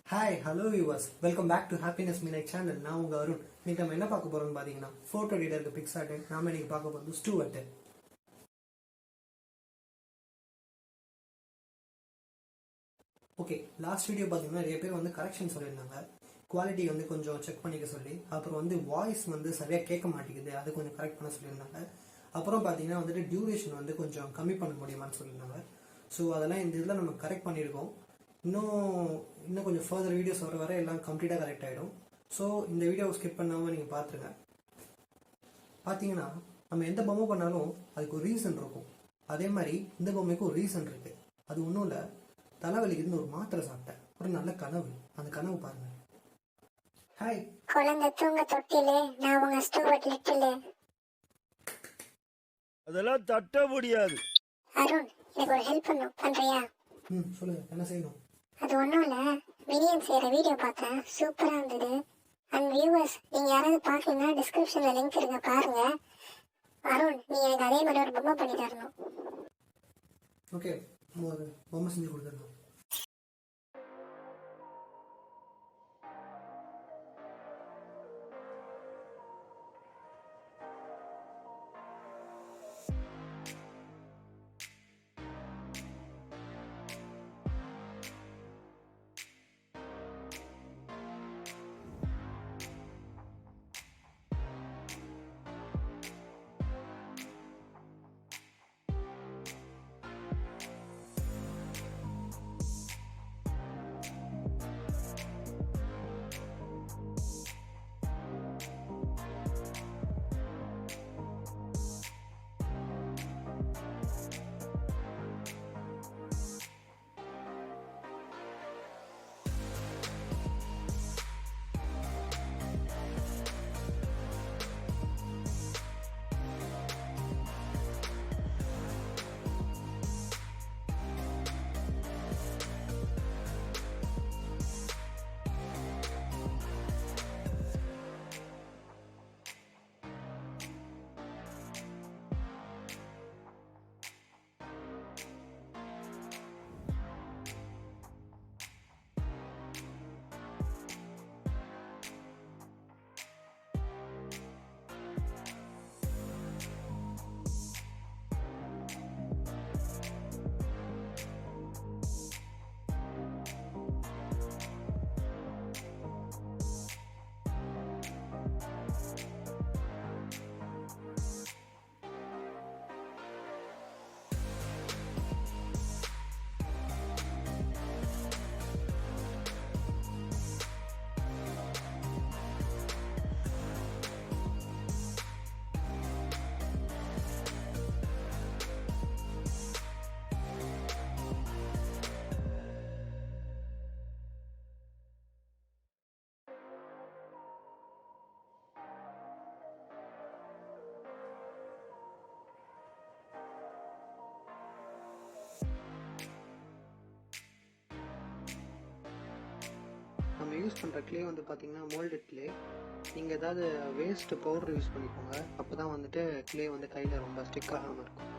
Hi, hello viewers. Welcome back to Happiness Maniac channel. நான் உங்க அருண். இன்னைக்கு நம்ம என்ன பார்க்க போறோம்னு பாத்தீங்கன்னா போட்டோ எடிட்டருக்கு பிக்சார்ட். நாம இன்னைக்கு பார்க்க போறது ஸ்டூவர்ட். ஓகே, லாஸ்ட் வீடியோ பாத்தீங்கன்னா நிறைய பேர் வந்து கரெக்ஷன் சொல்லியிருந்தாங்க. குவாலிட்டி வந்து கொஞ்சம் செக் பண்ணிக்க சொல்லி, அப்புறம் வந்து வாய்ஸ் வந்து சரியா கேட்க மாட்டேங்குது, அது கொஞ்சம் கரெக்ட் பண்ண சொல்லியிருந்தாங்க. அப்புறம் பாத்தீங்கன்னா வந்துட்டு டியூரேஷன் வந்து கொஞ்சம் கம்மி பண்ண முடியுமான்னு சொல்லியிருந்தாங்க. ஸோ அதெல்லாம் இந்த இதில் நம்ம கரெக்ட் பண்ணியிருக்கோம். இன்னும் கொஞ்சம் ஃபர்தர் வீடியோஸ் வர எல்லாம் கம்ப்ளீட்டாக கரெக்ட் ஆகிடும். ஸோ இந்த வீடியோவை ஸ்கிப் பண்ணாமல் நீங்கள் பார்த்துருங்க. பார்த்தீங்கன்னா நம்ம எந்த பொம்மை பண்ணாலும் அதுக்கு ஒரு ரீசன் இருக்கும். அதே மாதிரி இந்த பொம்மைக்கு ஒரு ரீசன் இருக்கு. அது ஒன்றும் இல்லை, தலைவலிக்குதுன்னு ஒரு மாத்திரை சாப்பிட்டேன், ஒரு நல்ல கனவு. அந்த கனவு பாருங்க. ஹாய், குழந்தை தூங்க தொட்டிலே நான் உங்க ஸ்டூவர்ட் லிட்டில். அதெல்லாம் தட்ட முடியாது. அருண், எனக்கு ஒரு ஹெல்ப் பண்றியா? சொல்லுங்க, என்ன செய்யணும்? அது ஒன்றும் இல்லை, மினியன் செய்கிற வீடியோ பார்த்தேன், சூப்பராக இருந்தது. அண்ட் வியூவர்ஸ், நீங்கள் யாராவது பார்க்கலன்னா டிஸ்கிரிப்ஷனில் லிங்க் இருங்க, பாருங்க. அருண், நீ எனக்கு அதே மாதிரி ஒரு பொம்மை பண்ணி தரணும். ஓகே, ஒரு பொம்மை செஞ்சு கொடுத்துருங்க. நம்ம யூஸ் பண்ணுற க்ளே வந்து பார்த்தீங்கன்னா மோல்டட் க்ளே. நீங்கள் ஏதாவது வேஸ்ட் பவுடர் யூஸ் பண்ணிக்கோங்க, அப்போ தான் வந்துட்டு க்ளே வந்து கையில் ரொம்ப ஸ்டிக் ஆகாமல் இருக்கும்.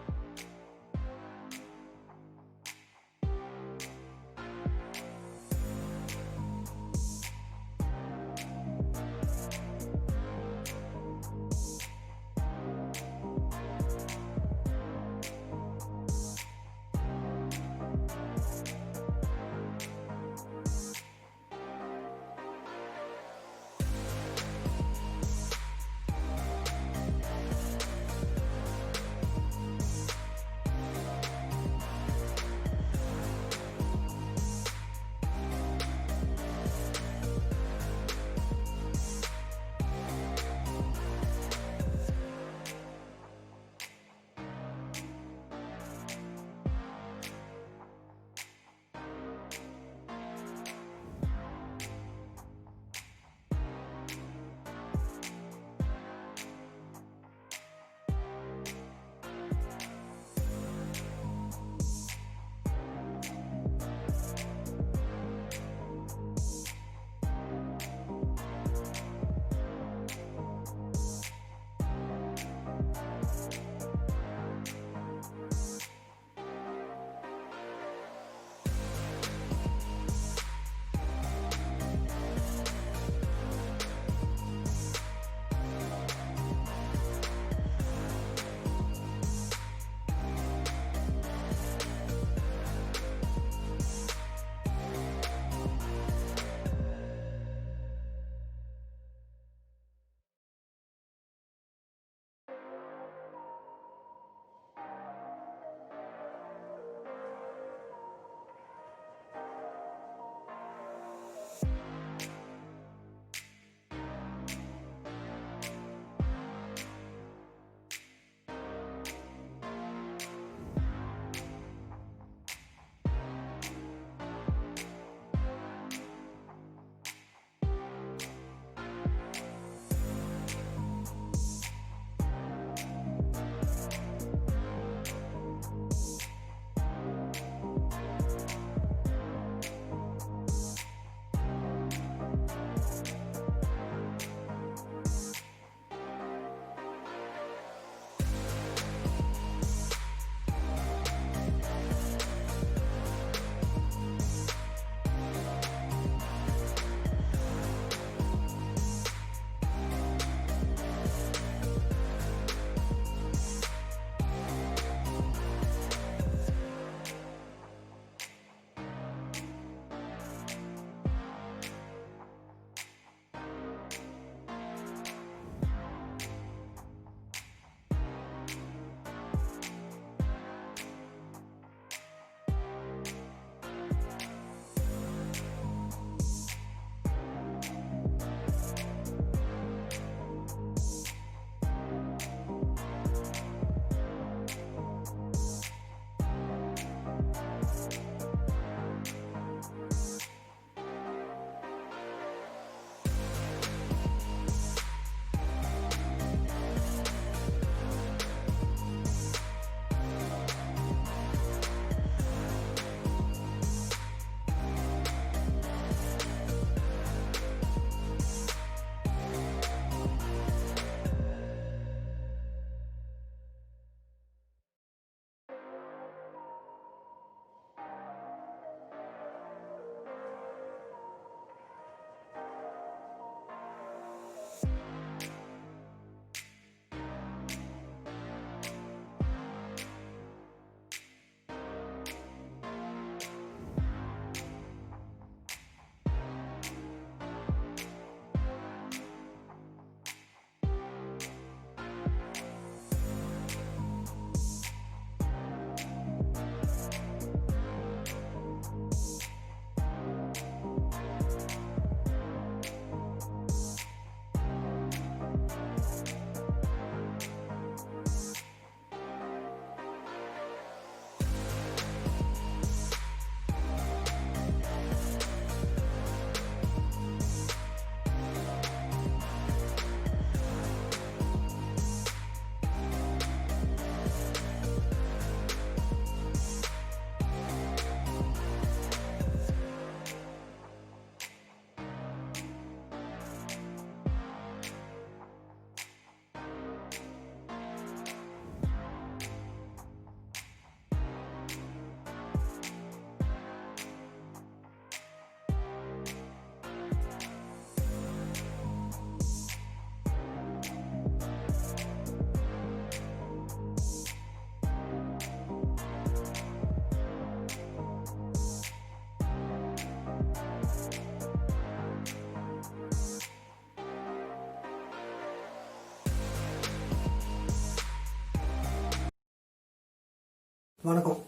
வணக்கம்,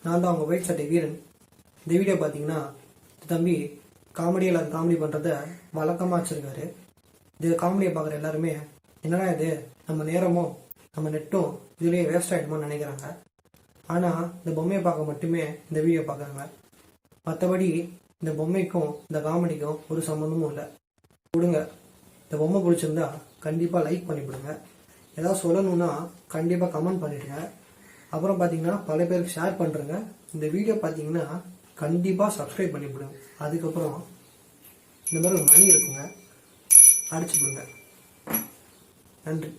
நான் தான் உங்கள் ஒயிட் சட்டை வீரன். இந்த வீடியோ பார்த்தீங்கன்னா தம்பி காமெடியில் காமெடி பண்ணுறத வழக்கமாக வச்சுருக்காரு. இது காமெடியை பார்க்குற எல்லாருமே என்னடா இது, நம்ம நேரமும் நம்ம நெட்டும் இதுலேயே வேஸ்ட் ஆகிடுமோன்னு நினைக்கிறாங்க. ஆனால் இந்த பொம்மையை பார்க்க மட்டுமே இந்த வீடியோ பார்க்குறாங்க. மற்றபடி இந்த பொம்மைக்கும் இந்த காமெடிக்கும் ஒரு சம்மந்தமும் இல்லை. கொடுங்க, இந்த பொம்மை பிடிச்சிருந்தா கண்டிப்பாக லைக் பண்ணிவிடுங்க. ஏதாவது சொல்லணும்னா கண்டிப்பாக கமெண்ட் பண்ணிவிடுங்க. அப்புறம் பார்த்தீங்கன்னா பல பேருக்கு ஷேர் பண்ணுறேங்க. இந்த வீடியோ பார்த்தீங்கன்னா கண்டிப்பாக சப்ஸ்கிரைப் பண்ணிவிடுங்க. அதுக்கப்புறம் இந்த மாதிரி ஒரு மணி இருக்குங்க, அடிச்சு விடுங்க. நன்றி.